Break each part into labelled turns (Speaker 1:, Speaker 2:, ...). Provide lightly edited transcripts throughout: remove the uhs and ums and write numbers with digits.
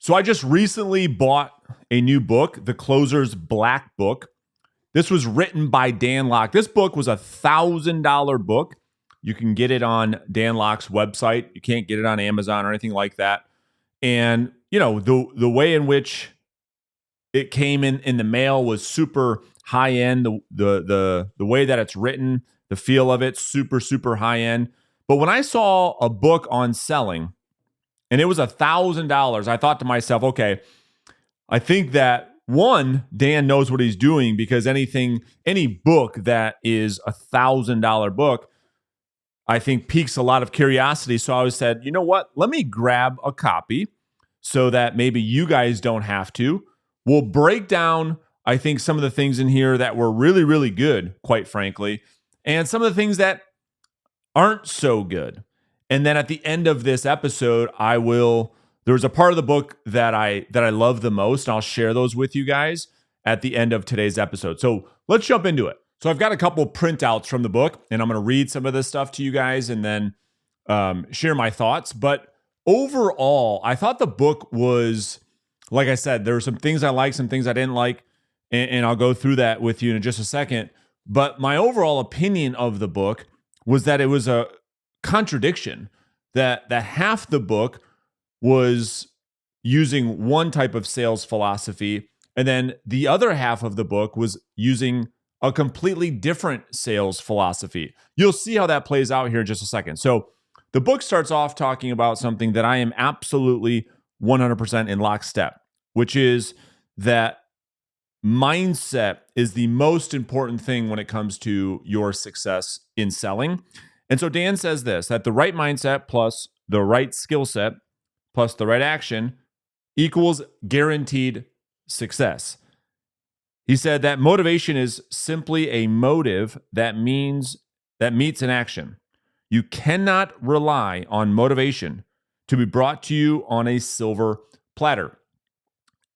Speaker 1: So I just recently bought a new book, The Closer's Black Book. This was written by Dan Lok. This book was $1,000 book. You can get it on Dan Lok's website. You can't get it on Amazon or anything like that. And, you know, the way in which it came in the mail was super high end. The way that it's written, the feel of it, super, super high end. But when I saw a book on selling and it was $1,000, I thought to myself, okay, I think that one, Dan knows what he's doing, because any book that is $1,000 book, I think piques a lot of curiosity. So I said, you know what? Let me grab a copy so that maybe you guys don't have to. We'll break down, I think, some of the things in here that were really, really good, quite frankly, and some of the things that aren't so good. And then at the end of this episode, there's a part of the book that I love the most, and I'll share those with you guys at the end of today's episode. So let's jump into it. So I've got a couple printouts from the book, and I'm going to read some of this stuff to you guys and then share my thoughts. But overall, I thought the book was, like I said, there were some things I liked, some things I didn't like, and I'll go through that with you in just a second. But my overall opinion of the book was that it was a contradiction, that half the book was using one type of sales philosophy, and then the other half of the book was using a completely different sales philosophy. You'll see how that plays out here in just a second. So the book starts off talking about something that I am absolutely 100% in lockstep, which is that mindset is the most important thing when it comes to your success in selling. And so Dan says this, that the right mindset plus the right skill set plus the right action equals guaranteed success. He said that motivation is simply a motive that meets an action. You cannot rely on motivation to be brought to you on a silver platter.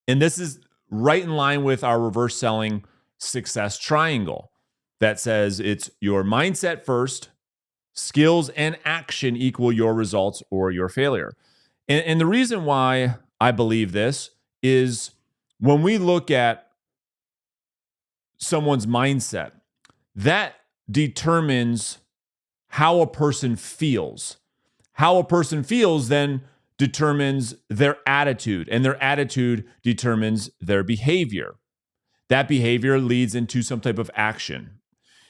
Speaker 1: And this is right in line with our reverse selling success triangle that says it's your mindset first, skills and action equal your results or your failure. And the reason why I believe this is when we look at someone's mindset, that determines how a person feels. How a person feels then determines their attitude, and their attitude determines their behavior. That behavior leads into some type of action.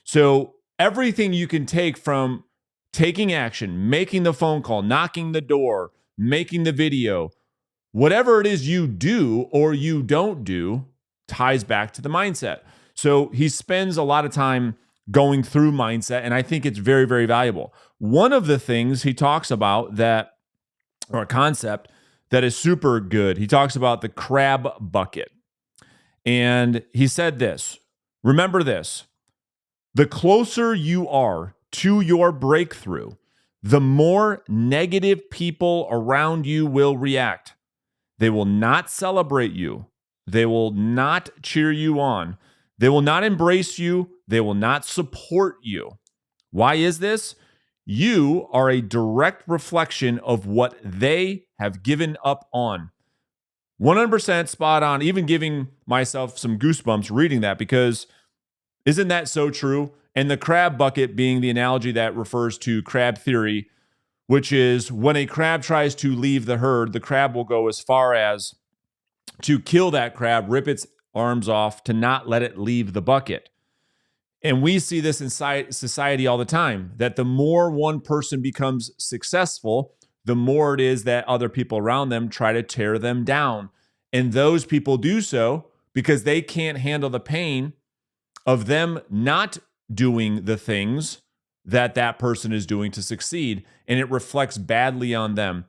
Speaker 1: So everything you can take from taking action, making the phone call, knocking the door, making the video, whatever it is you do or you don't do, ties back to the mindset. So he spends a lot of time going through mindset, and I think it's very, very valuable. One of the things he talks about or a concept that is super good, he talks about the crab bucket. And he said this, remember this, the closer you are to your breakthrough, the more negative people around you will react. They will not celebrate you. They will not cheer you on. They will not embrace you. They will not support you. Why is this? You are a direct reflection of what they have given up on. 100% spot on, even giving myself some goosebumps reading that, because isn't that so true? And the crab bucket being the analogy that refers to crab theory, which is when a crab tries to leave the herd, the crab will go as far as to kill that crab, rip its arms off to not let it leave the bucket. And we see this in society all the time, that the more one person becomes successful, the more it is that other people around them try to tear them down. And those people do so because they can't handle the pain of them not doing the things that person is doing to succeed. And it reflects badly on them.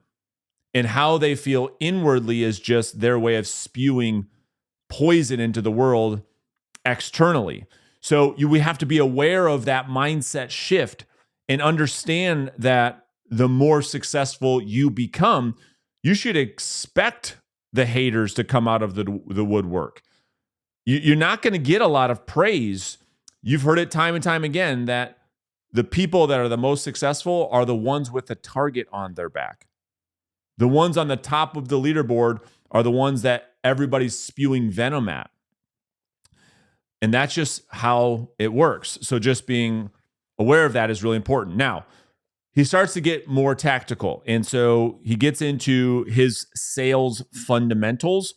Speaker 1: And how they feel inwardly is just their way of spewing poison into the world externally. So we have to be aware of that mindset shift and understand that the more successful you become, you should expect the haters to come out of the woodwork. You're not going to get a lot of praise. You've heard it time and time again that the people that are the most successful are the ones with the target on their back. The ones on the top of the leaderboard are the ones that everybody's spewing venom at. And that's just how it works. So just being aware of that is really important. Now, he starts to get more tactical. And so he gets into his sales fundamentals,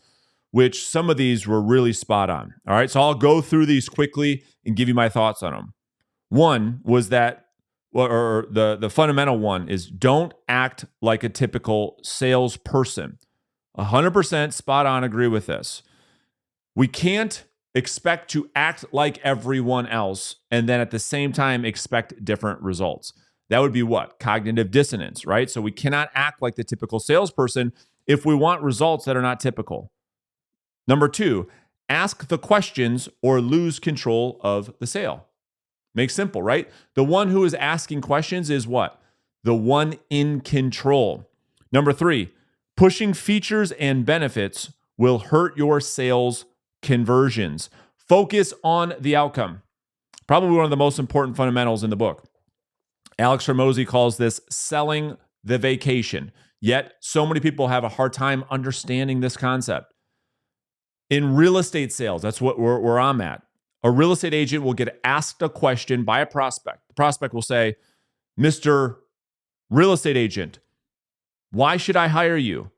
Speaker 1: which some of these were really spot on. All right. So I'll go through these quickly and give you my thoughts on them. One was that, or the fundamental one is don't act like a typical salesperson. 100% spot on, agree with this. We can't expect to act like everyone else and then at the same time expect different results. That would be what? Cognitive dissonance, right? So we cannot act like the typical salesperson if we want results that are not typical. Number two, ask the questions or lose control of the sale. Makes simple, right? The one who is asking questions is what? The one in control. Number three, pushing features and benefits will hurt your sales conversions. Focus on the outcome. Probably one of the most important fundamentals in the book. Alex Hormozy calls this selling the vacation. Yet, so many people have a hard time understanding this concept. In real estate sales, that's where I'm at. A real estate agent will get asked a question by a prospect. The prospect will say, Mr. Real Estate Agent, why should I hire you?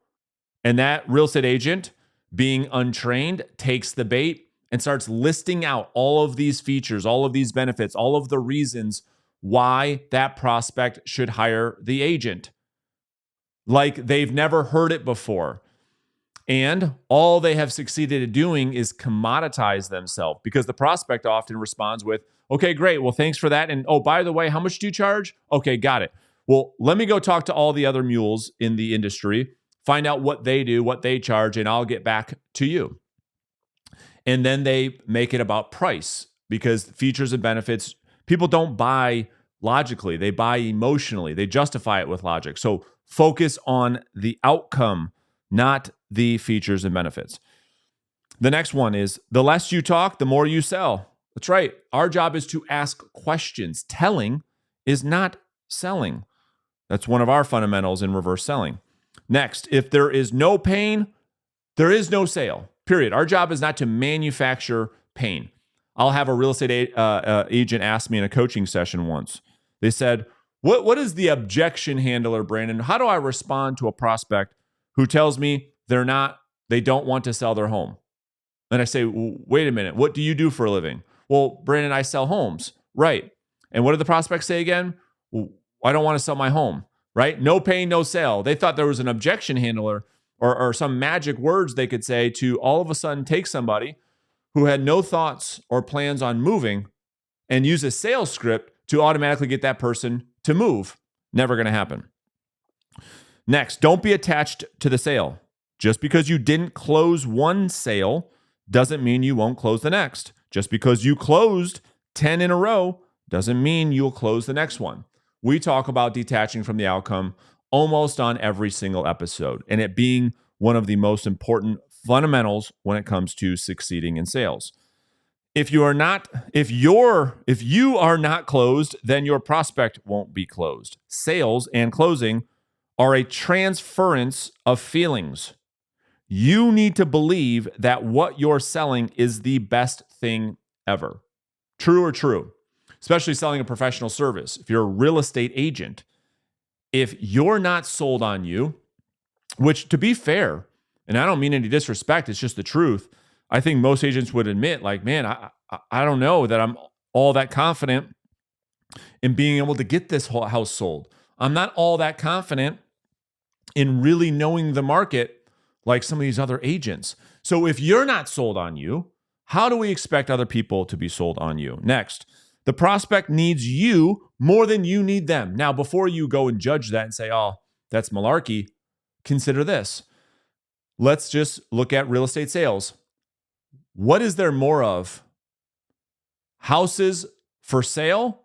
Speaker 1: And that real estate agent, being untrained, takes the bait and starts listing out all of these features, all of these benefits, all of the reasons why that prospect should hire the agent. Like they've never heard it before. And all they have succeeded at doing is commoditize themselves because the prospect often responds with, okay, great. Well, thanks for that. And oh, by the way, how much do you charge? Okay, got it. Well, let me go talk to all the other mules in the industry, find out what they do, what they charge, and I'll get back to you. And then they make it about price because features and benefits, people don't buy logically. They buy emotionally. They justify it with logic. So focus on the outcome, not the features and benefits. The next one is the less you talk, the more you sell. That's right. Our job is to ask questions. Telling is not selling. That's one of our fundamentals in reverse selling. Next, if there is no pain, there is no sale, period. Our job is not to manufacture pain. I'll have a real estate agent ask me in a coaching session once. They said, what is the objection handler, Brandon? How do I respond to a prospect who tells me they don't want to sell their home? And I say, wait a minute, what do you do for a living? Well, Brandon, I sell homes. Right. And what did the prospects say again? Well, I don't want to sell my home, right? No pain, no sale. They thought there was an objection handler or some magic words they could say to all of a sudden take somebody who had no thoughts or plans on moving and use a sales script to automatically get that person to move. Never going to happen. Next, don't be attached to the sale. Just because you didn't close one sale doesn't mean you won't close the next. Just because you closed 10 in a row doesn't mean you'll close the next one. We talk about detaching from the outcome almost on every single episode, and it being one of the most important fundamentals when it comes to succeeding in sales. If you are not closed, then your prospect won't be closed. Sales and closing are a transference of feelings. You need to believe that what you're selling is the best thing ever. True or true? Especially selling a professional service. If you're a real estate agent, if you're not sold on you, which to be fair, and I don't mean any disrespect, it's just the truth. I think most agents would admit, like, man, I don't know that I'm all that confident in being able to get this whole house sold. I'm not all that confident in really knowing the market like some of these other agents. So if you're not sold on you, how do we expect other people to be sold on you? Next, the prospect needs you more than you need them. Now, before you go and judge that and say, oh, that's malarkey, consider this. Let's just look at real estate sales. What is there more of? Houses for sale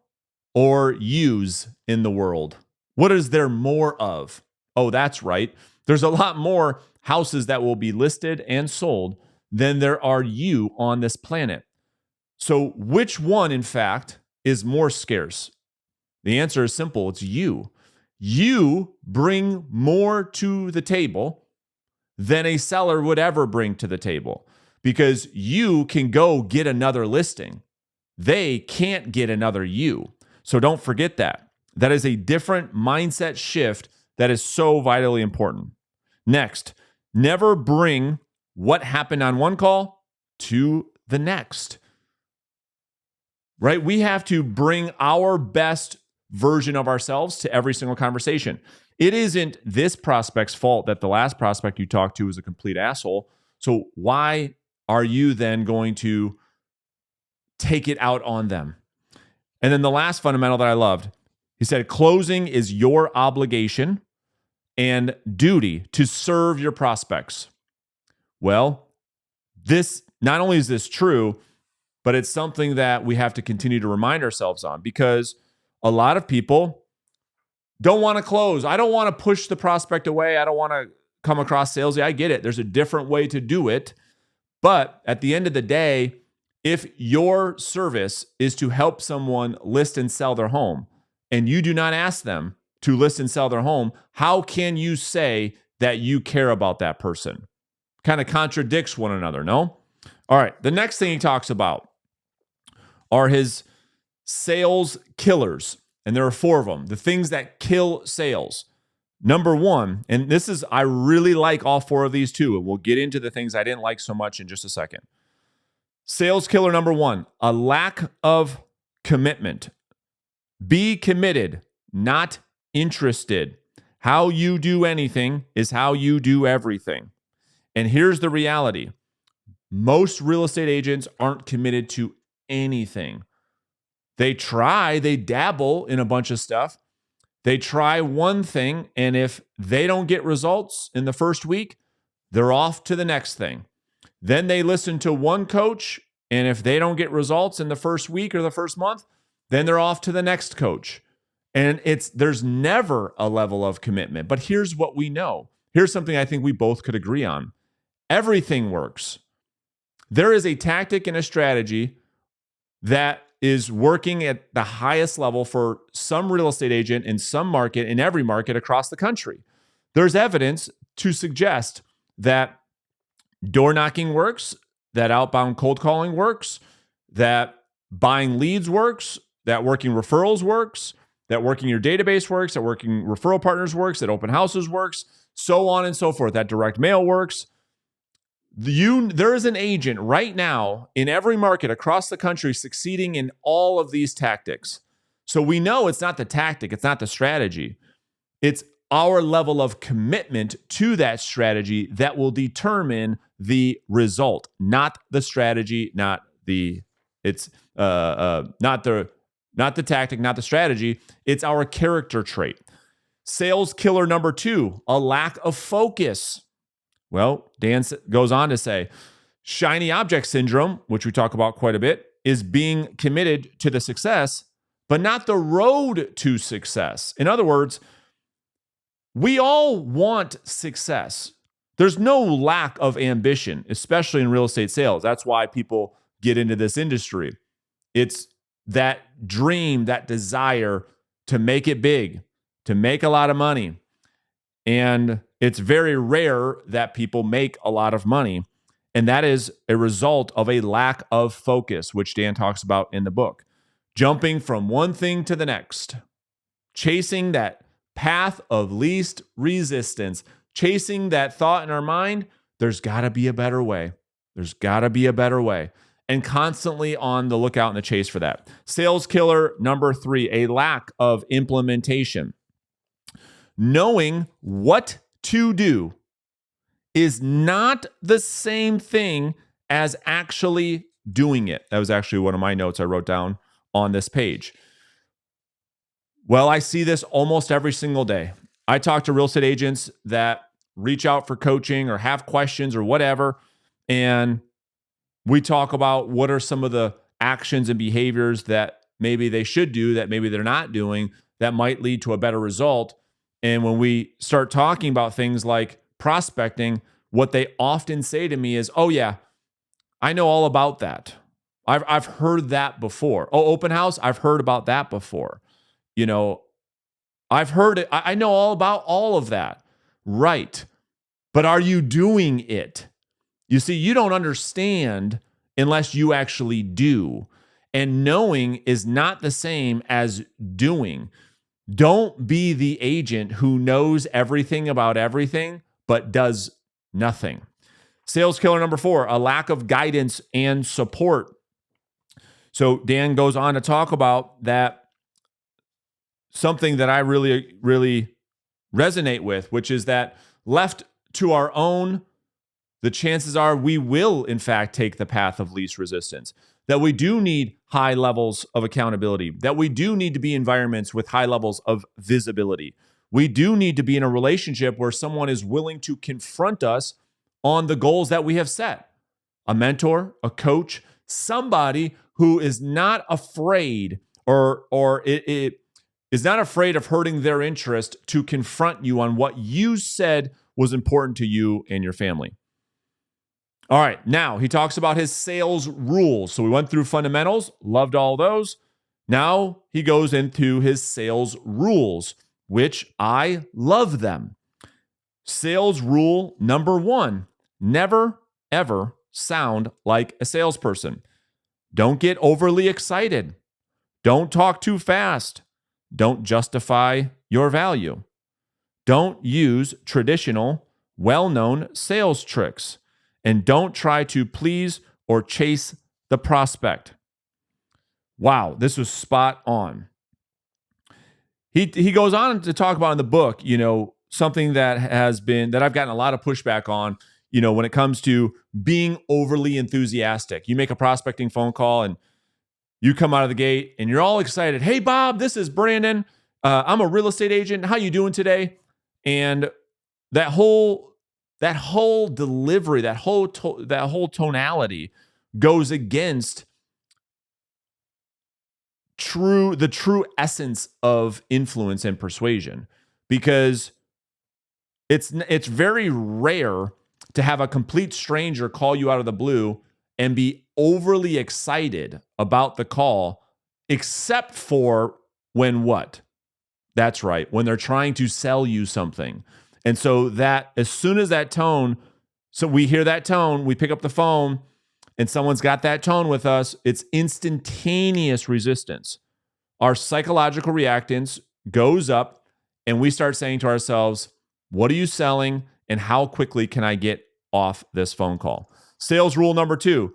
Speaker 1: or use in the world? What is there more of? Oh, that's right. There's a lot more houses that will be listed and sold than there are you on this planet. So which one, in fact, is more scarce? The answer is simple. It's you. You bring more to the table than a seller would ever bring to the table, because you can go get another listing. They can't get another you. So don't forget that. That is a different mindset shift that is so vitally important. Next, never bring what happened on one call to the next. Right? We have to bring our best version of ourselves to every single conversation. It isn't this prospect's fault that the last prospect you talked to was a complete asshole. So why are you then going to take it out on them? And then the last fundamental that I loved, he said, closing is your obligation and duty to serve your prospects. Well, this not only is this true, but it's something that we have to continue to remind ourselves on, because a lot of people don't want to close. I don't want to push the prospect away. I don't want to come across salesy. I get it. There's a different way to do it. But at the end of the day, if your service is to help someone list and sell their home, and you do not ask them to list and sell their home, how can you say that you care about that person? Kind of contradicts one another, no? All right, the next thing he talks about are his sales killers. And there are 4 of them, the things that kill sales. Number 1, and this is, I really like all 4 of these too, and we'll get into the things I didn't like so much in just a second. Sales killer number 1, a lack of commitment. Be committed, not interested. How you do anything is how you do everything. And here's the reality. Most real estate agents aren't committed to anything. They try, they dabble in a bunch of stuff. They try one thing, and if they don't get results in the first week, they're off to the next thing. Then they listen to one coach, and if they don't get results in the first week or the first month, then they're off to the next coach. And there's never a level of commitment. But here's what we know. Here's something I think we both could agree on. Everything works. There is a tactic and a strategy that is working at the highest level for some real estate agent in some market, in every market across the country. There's evidence to suggest that door knocking works, that outbound cold calling works, that buying leads works, that working referrals works, that working your database works, that working referral partners works, that open houses works, so on and so forth, that direct mail works. There is an agent right now in every market across the country succeeding in all of these tactics. So we know it's not the tactic, it's not the strategy. It's our level of commitment to that strategy that will determine the result, not the strategy, not the tactic, not the strategy. It's our character trait. Sales killer number 2, a lack of focus. Well, Dan goes on to say, shiny object syndrome, which we talk about quite a bit, is being committed to the success, but not the road to success. In other words, we all want success. There's no lack of ambition, especially in real estate sales. That's why people get into this industry. It's that dream, that desire to make it big, to make a lot of money. And it's very rare that people make a lot of money. And that is a result of a lack of focus, which Dan talks about in the book. Jumping from one thing to the next, chasing that path of least resistance, chasing that thought in our mind, there's got to be a better way. There's got to be a better way. And constantly on the lookout and the chase for that. Sales killer number 3, a lack of implementation. Knowing what to do is not the same thing as actually doing it. That was actually one of my notes I wrote down on this page. Well, I see this almost every single day. I talk to real estate agents that reach out for coaching or have questions or whatever, and we talk about what are some of the actions and behaviors that maybe they should do that maybe they're not doing that might lead to a better result. And when we start talking about things like prospecting, what they often say to me is, "Oh yeah, I know all about that. I've heard that before. Oh, open house, I've heard about that before. You know, I've heard it. I know all about all of that." Right. But are you doing it? You see, you don't understand unless you actually do. And knowing is not the same as doing. Don't be the agent who knows everything about everything, but does nothing. Sales killer number 4, a lack of guidance and support. So Dan goes on to talk about that, something that I really, really resonate with, which is that left to our own, the chances are we will, in fact, take the path of least resistance. That we do need high levels of accountability, that we do need to be environments with high levels of visibility. We do need to be in a relationship where someone is willing to confront us on the goals that we have set. A mentor, a coach, somebody who is not afraid or is not afraid of hurting their interest to confront you on what you said was important to you and your family. All right, now he talks about his sales rules. So we went through fundamentals, loved all those. Now he goes into his sales rules, which I love them. Sales rule number 1, never, ever sound like a salesperson. Don't get overly excited. Don't talk too fast. Don't justify your value. Don't use traditional, well-known sales tricks. And don't try to please or chase the prospect. Wow, this was spot on. He goes on to talk about in the book, something that I've gotten a lot of pushback on, when it comes to being overly enthusiastic. You make a prospecting phone call and you come out of the gate and you're all excited. Hey, Bob, this is Brandon. I'm a real estate agent. How you doing today? And that whole delivery, that whole tonality goes against the true essence of influence and persuasion, because it's very rare to have a complete stranger call you out of the blue and be overly excited about the call, except for when what? That's right, when they're trying to sell you something. And so that as soon as that tone, so we hear that tone, we pick up the phone and someone's got that tone with us, it's instantaneous resistance. Our psychological reactance goes up and we start saying to ourselves, what are you selling and how quickly can I get off this phone call? Sales rule number 2,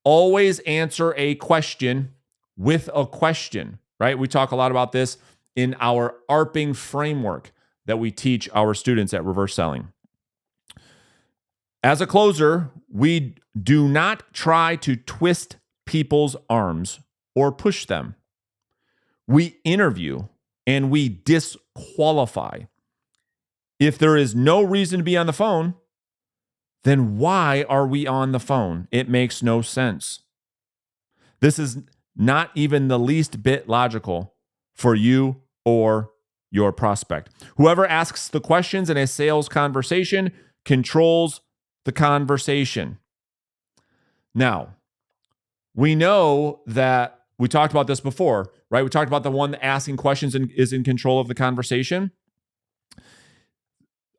Speaker 1: always answer a question with a question, right? We talk a lot about this in our ARPing framework that we teach our students at Reverse Selling. As a closer, we do not try to twist people's arms or push them. We interview and we disqualify. If there is no reason to be on the phone, then why are we on the phone? It makes no sense. This is not even the least bit logical for you or your prospect. Whoever asks the questions in a sales conversation controls the conversation. Now, we know that we talked about this before, right? We talked about the one asking questions and is in control of the conversation.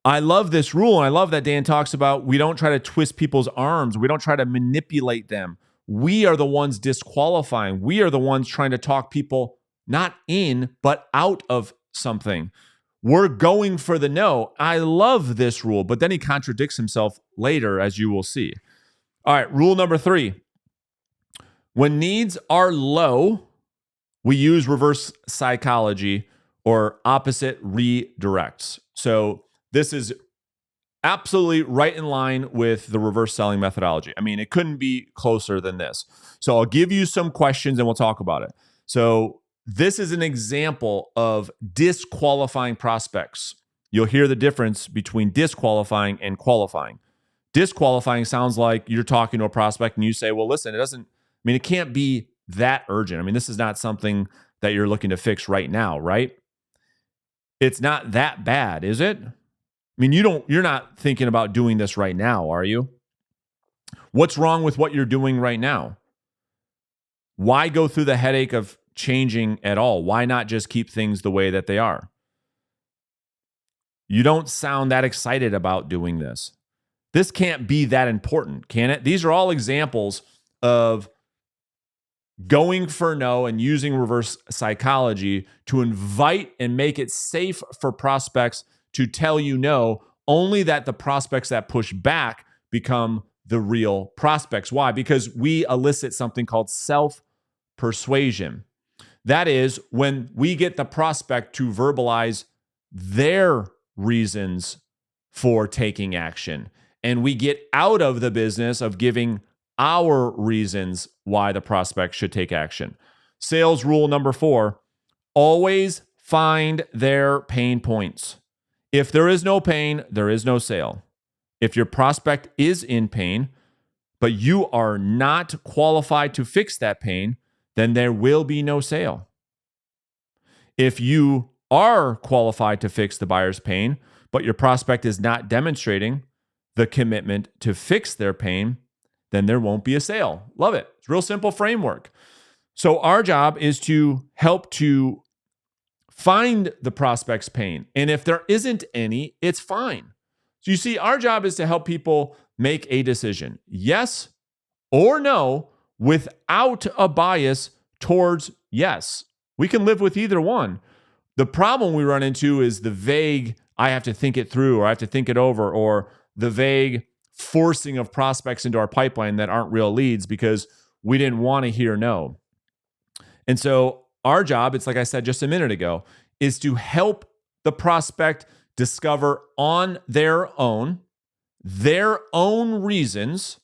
Speaker 1: I love this rule, and I love that Dan talks about we don't try to twist people's arms. We don't try to manipulate them. We are the ones disqualifying. We are the ones trying to talk people not in, but out of something. We're going for the no. I love this rule, but then he contradicts himself later, as you will see. All right, rule number 3. When needs are low, we use reverse psychology or opposite redirects. So this is absolutely right in line with the reverse selling methodology. I mean, it couldn't be closer than this. So I'll give you some questions and we'll talk about it. So this is an example of disqualifying prospects. You'll hear the difference between disqualifying and qualifying. Disqualifying sounds like you're talking to a prospect and you say, well, listen, it can't be that urgent. I mean, this is not something that you're looking to fix right now, right? It's not that bad, is it? I mean, you're not thinking about doing this right now, are you? What's wrong with what you're doing right now? Why go through the headache of changing at all? Why not just keep things the way that they are? You don't sound that excited about doing this. This can't be that important, can it? These are all examples of going for no and using reverse psychology to invite and make it safe for prospects to tell you no, only that the prospects that push back become the real prospects. Why? Because we elicit something called self-persuasion. That is when we get the prospect to verbalize their reasons for taking action, and we get out of the business of giving our reasons why the prospect should take action. Sales rule number 4, always find their pain points. If there is no pain, there is no sale. If your prospect is in pain, but you are not qualified to fix that pain, then there will be no sale. If you are qualified to fix the buyer's pain, but your prospect is not demonstrating the commitment to fix their pain, then there won't be a sale. Love it. It's a real simple framework. So our job is to help to find the prospect's pain. And if there isn't any, it's fine. So you see, our job is to help people make a decision, yes or no, without a bias towards yes. We can live with either one. The problem we run into is the vague, I have to think it through, or I have to think it over, or the vague forcing of prospects into our pipeline that aren't real leads because we didn't want to hear no. And so our job, it's like I said just a minute ago, is to help the prospect discover on their own reasons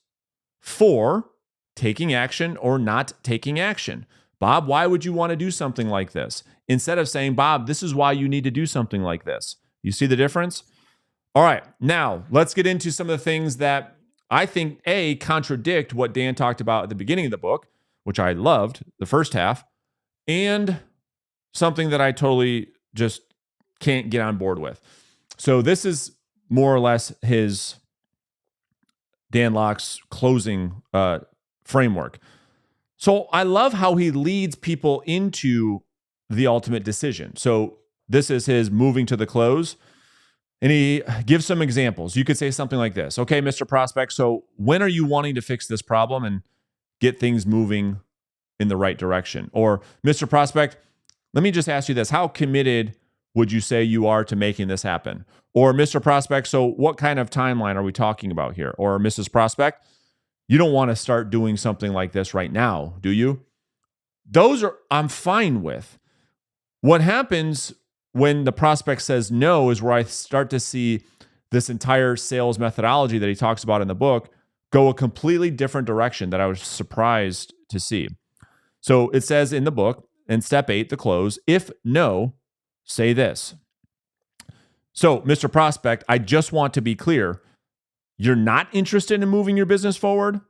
Speaker 1: for taking action or not taking action. Bob, why would you want to do something like this? Instead of saying, Bob, this is why you need to do something like this. You see the difference? All right, now let's get into some of the things that I think, A, contradict what Dan talked about at the beginning of the book, which I loved, the first half, and something that I totally just can't get on board with. So this is more or less Dan Locke's closing framework. So I love how he leads people into the ultimate decision. So this is his moving to the close. And he gives some examples. You could say something like this. Okay, Mr. Prospect, so when are you wanting to fix this problem and get things moving in the right direction? Or, Mr. Prospect, let me just ask you this. How committed would you say you are to making this happen? Or, Mr. Prospect, so what kind of timeline are we talking about here? Or, Mrs. Prospect, you don't want to start doing something like this right now, do you? Those are, I'm fine with. What happens when the prospect says no is where I start to see this entire sales methodology that he talks about in the book go a completely different direction that I was surprised to see. So it says in the book, in step 8, the close, if no, say this. So, Mr. Prospect, I just want to be clear. You're not interested in moving your business forward?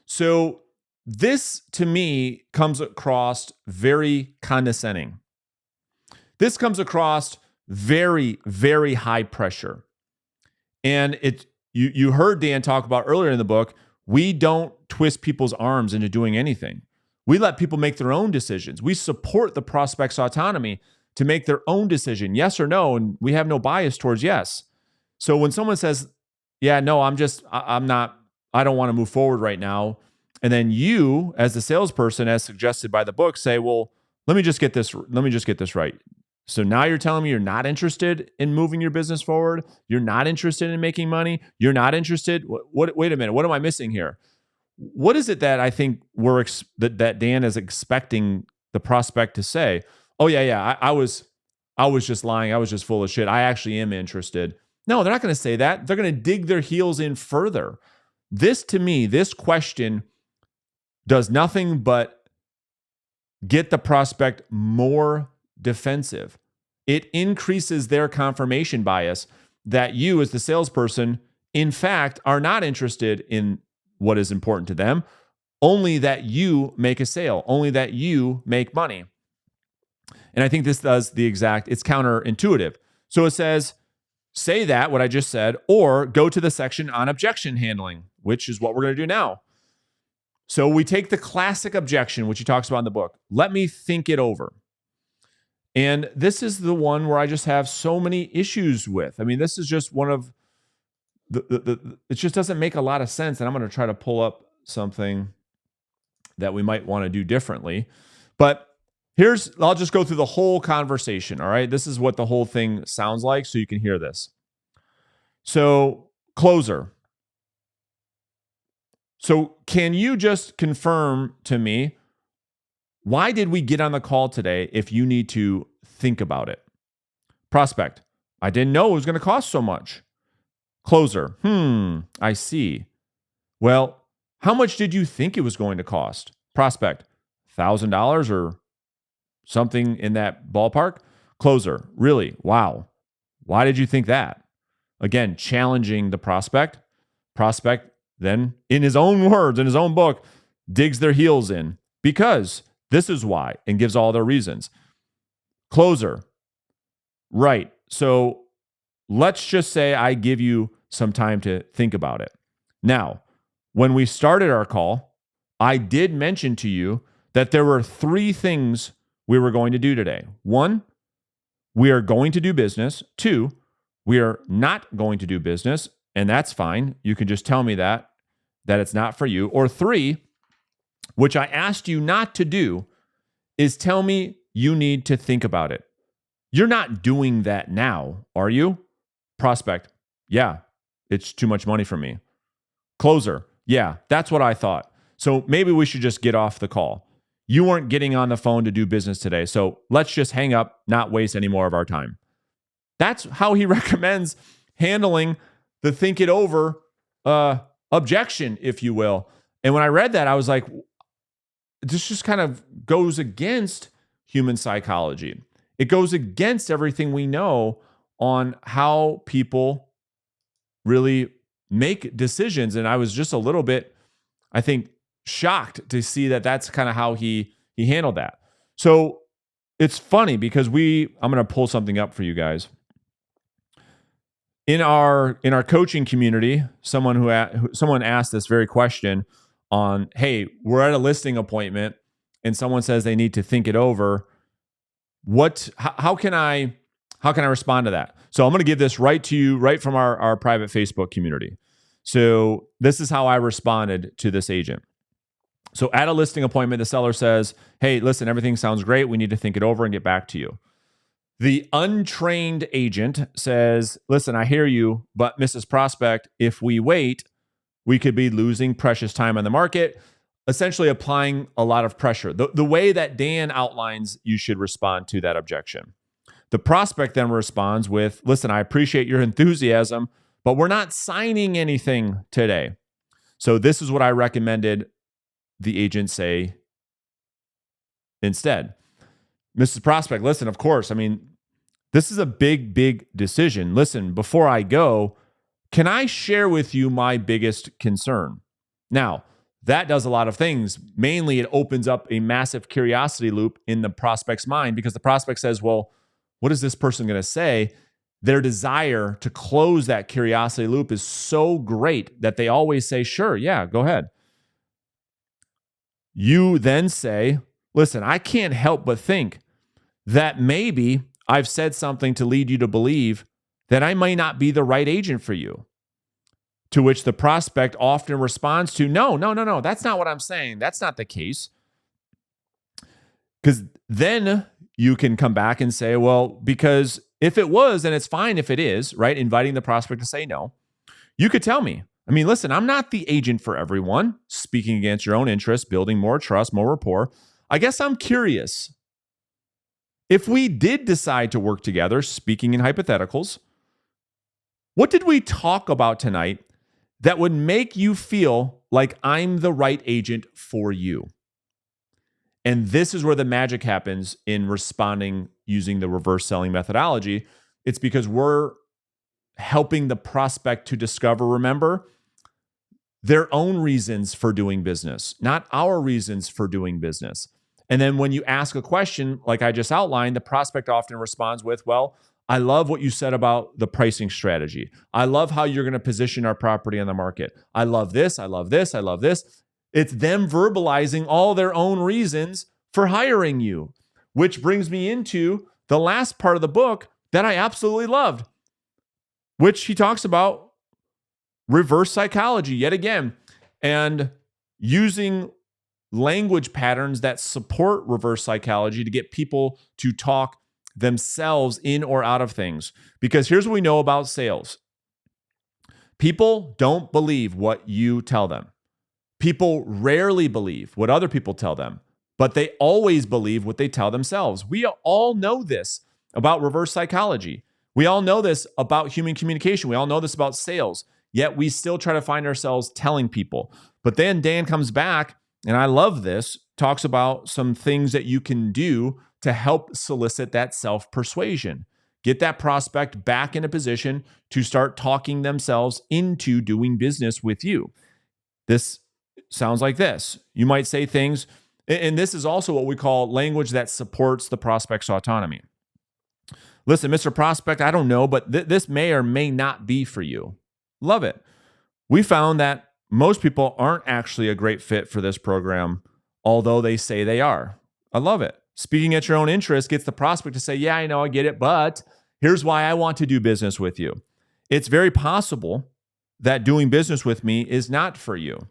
Speaker 1: So this, to me, comes across very condescending. This comes across very, very high pressure. And you heard Dan talk about earlier in the book, we don't twist people's arms into doing anything. We let people make their own decisions. We support the prospect's autonomy to make their own decision, yes or no, and we have no bias towards yes. So when someone says, yeah, no, I don't want to move forward right now, and then you, as the salesperson, as suggested by the book, say, well, let me just get this right. So now you're telling me you're not interested in moving your business forward. You're not interested in making money. You're not interested. Wait a minute. What am I missing here? What is it that I think that Dan is expecting the prospect to say? Oh yeah. I was just lying. I was just full of shit. I actually am interested. No, they're not going to say that. They're going to dig their heels in further. This, to me, this question does nothing but get the prospect more defensive. It increases their confirmation bias that you, as the salesperson, in fact, are not interested in what is important to them, only that you make a sale, only that you make money. And I think this does it's counterintuitive. So it says, say that, what I just said, or go to the section on objection handling, which is what we're going to do now. So we take the classic objection, which he talks about in the book. Let me think it over. And this is the one where I just have so many issues with. I mean, this is just one of it just doesn't make a lot of sense. And I'm going to try to pull up something that we might want to do differently. But I'll just go through the whole conversation. All right. This is what the whole thing sounds like so you can hear this. So, closer. So, can you just confirm to me, why did we get on the call today if you need to think about it? Prospect. I didn't know it was going to cost so much. Closer. I see. Well, how much did you think it was going to cost? Prospect. $1,000 or something in that ballpark? Closer. Really? Wow. Why did you think that? Again, challenging the prospect. Prospect then, in his own words, in his own book, digs their heels in because this is why, and gives all their reasons. Closer. Right. So let's just say I give you some time to think about it. Now, when we started our call, I did mention to you that there were 3 things we were going to do today. 1, we are going to do business. 2, we are not going to do business, and that's fine. You can just tell me that it's not for you. Or 3, which I asked you not to do, is tell me you need to think about it. You're not doing that now, are you? Prospect. Yeah, it's too much money for me. Closer. Yeah, that's what I thought. So maybe we should just get off the call. You weren't getting on the phone to do business today, so let's just hang up, not waste any more of our time. That's how he recommends handling the think it over objection, if you will. And when I read that, I was like, this just kind of goes against human psychology. It goes against everything we know on how people really make decisions. And I was just a little bit, I think, shocked to see that that's kind of how he handled that. So it's funny because I'm going to pull something up for you guys. In our coaching community, someone asked this very question on, hey, we're at a listing appointment and someone says they need to think it over. How can I respond to that? So I'm going to give this right to you, right from our private Facebook community. So this is how I responded to this agent. So at a listing appointment, the seller says, hey, listen, everything sounds great. We need to think it over and get back to you. The untrained agent says, listen, I hear you, but Mrs. Prospect, if we wait, we could be losing precious time on the market, essentially applying a lot of pressure. The way that Dan outlines you should respond to that objection. The prospect then responds with, listen, I appreciate your enthusiasm, but we're not signing anything today. So this is what I recommended the agent say instead. Mrs. Prospect, listen, of course, I mean, this is a big, big decision. Listen, before I go, can I share with you my biggest concern? Now, that does a lot of things. Mainly, it opens up a massive curiosity loop in the prospect's mind because the prospect says, well, what is this person going to say? Their desire to close that curiosity loop is so great that they always say, sure, yeah, go ahead. You then say, listen, I can't help but think that maybe I've said something to lead you to believe that I might not be the right agent for you. To which the prospect often responds to, no, that's not what I'm saying. That's not the case. Because then you can come back and say, well, because if it was, then it's fine if it is, right? Inviting the prospect to say no. You could tell me, I mean, listen, I'm not the agent for everyone, speaking against your own interests, building more trust, more rapport. I guess I'm curious. If we did decide to work together, speaking in hypotheticals, what did we talk about tonight that would make you feel like I'm the right agent for you? And this is where the magic happens in responding using the reverse selling methodology. It's because we're helping the prospect to discover, remember, their own reasons for doing business, not our reasons for doing business. And then when you ask a question, like I just outlined, the prospect often responds with, well, I love what you said about the pricing strategy. I love how you're going to position our property on the market. I love this. I love this. I love this. It's them verbalizing all their own reasons for hiring you, which brings me into the last part of the book that I absolutely loved, which he talks about reverse psychology yet again and using language patterns that support reverse psychology to get people to talk themselves in or out of things. Because here's what we know about sales. People don't believe what you tell them. People rarely believe what other people tell them, but they always believe what they tell themselves. We all know this about reverse psychology. We all know this about human communication. We all know this about sales, yet we still try to find ourselves telling people. But then Dan comes back, and I love this, talks about some things that you can do to help solicit that self-persuasion. Get that prospect back in a position to start talking themselves into doing business with you. This sounds like this. You might say things, and this is also what we call language that supports the prospect's autonomy. Listen, Mr. Prospect, I don't know, but this may or may not be for you. Love it. We found that most people aren't actually a great fit for this program, although they say they are. I love it. Speaking at your own interest gets the prospect to say, yeah, I know, I get it, but here's why I want to do business with you. It's very possible that doing business with me is not for you.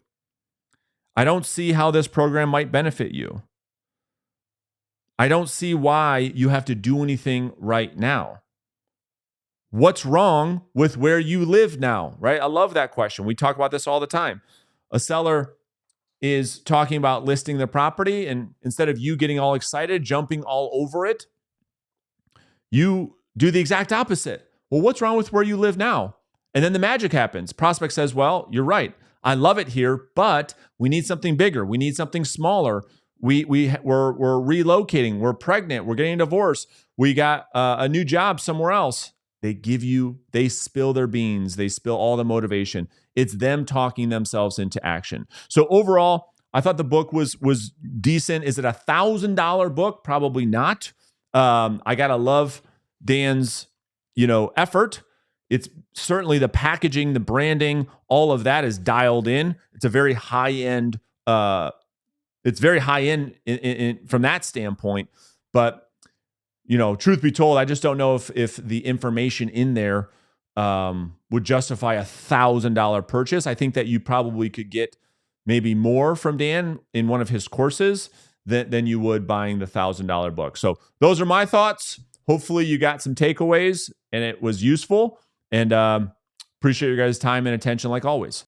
Speaker 1: I don't see how this program might benefit you. I don't see why you have to do anything right now. What's wrong with where you live now, right? I love that question. We talk about this all the time. A seller is talking about listing the property, and instead of you getting all excited, jumping all over it, you do the exact opposite. Well, what's wrong with where you live now? And then the magic happens. Prospect says, well, you're right. I love it here, but we need something bigger. We need something smaller. We're relocating. We're pregnant. We're getting a divorce. We got a new job somewhere else. They spill their beans. They spill all the motivation. It's them talking themselves into action. So overall, I thought the book was decent. Is it $1,000 book? Probably not. I gotta love Dan's, effort. It's certainly the packaging, the branding, all of that is dialed in. It's a very high end. It's very high end in from that standpoint. But truth be told, I just don't know if the information in there would justify $1,000 purchase. I think that you probably could get maybe more from Dan in one of his courses than you would buying the $1,000 book. So those are my thoughts. Hopefully you got some takeaways and it was useful. And appreciate your guys' time and attention like always.